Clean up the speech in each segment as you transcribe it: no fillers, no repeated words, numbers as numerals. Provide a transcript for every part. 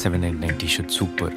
799 t-shirt, super.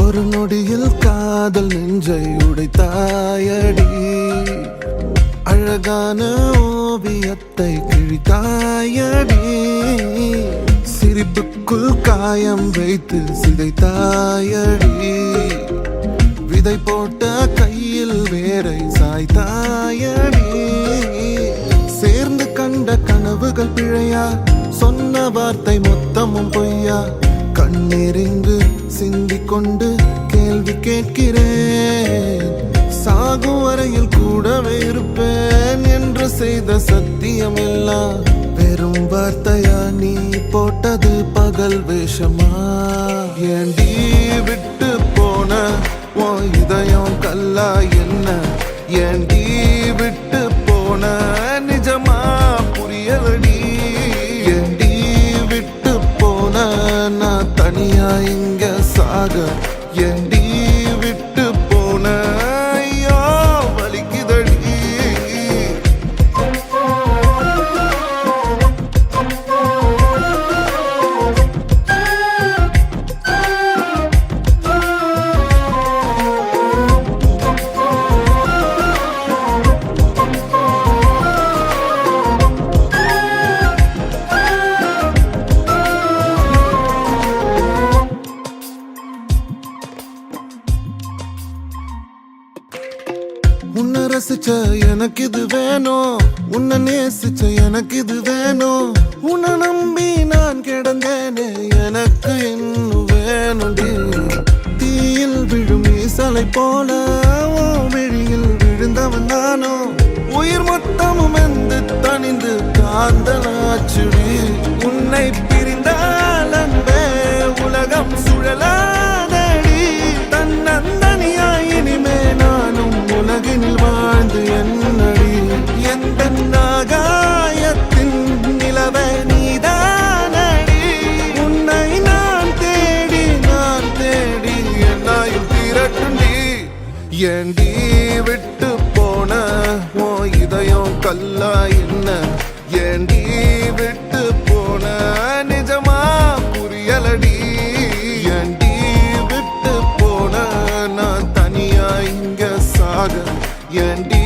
ஒரு நொடியில் காதல் நெஞ்சை உடைத்தாயடி, அழகான ஓவியத்தை கிழித்தாயடி, சிரிப்புக்குள் காயம் வைத்து சிதைத்தாயடி, விதை போட்ட கையில் வேரை சாய்த்தாயடி, சேர்ந்து கண்ட கனவுகள் பிழையா, சொன்ன வார்த்தை மொத்தமும் பொய்யா, கண்ணீரிங்கு சிந்திக் கொண்டு கேள்வி கேட்கிறேன், சாகும் வரையில் கூடவே இருப்பேன் என்று செய்த சத்தியம் எல்லாம் வெறும் வார்த்தையா, நீ போட்டது பகல் வேஷமா, ஏண்டி விட்டு போன உன் இதயம் கல்லா என்ன, ஏண்டி விட்டு போன நிஜமா புரியலடி, ஏண்டி விட்டு போன நான் தனியா இங்க சாக, ஏண்டி விட்டு போன ஐயோ வலிக்குதடி. உன்னை ரசிச்ச எனக்கு இது வேணும், உன்னை நேசிச்ச எனக்கு இது வேணும், உன்னை நம்பி நான் கிடந்தேனே எனக்கு இன்னும் வேணும்டி, தீயில் விழும் ஈசலை போல விழியில் விழுந்தவன் நானோ, உயிர் மொத்தமும் எந்த தனிந்து காந்தலாச்சுடி, உன்னை பிரிந்தால் அன்பே உலகம் சுழலாதடி, தன்னந்தனியாய் இனிமே நானும் உலகினில் வாழ்ந்து என்னடி, எந்த நாகாயத்தின் நிலவை நீதானடி, உன்னை நான் தேடி என்னாயும் திரட்டுண்டி, ஏண்டி விட்டு போன உன் இதயம் கல்லா என்ன, ஏண்டி விட்டு போன நிஜமா புரியலடி, ஏண்டி விட்டு போன நான் தனியா இங்க சாக, ஏண்டி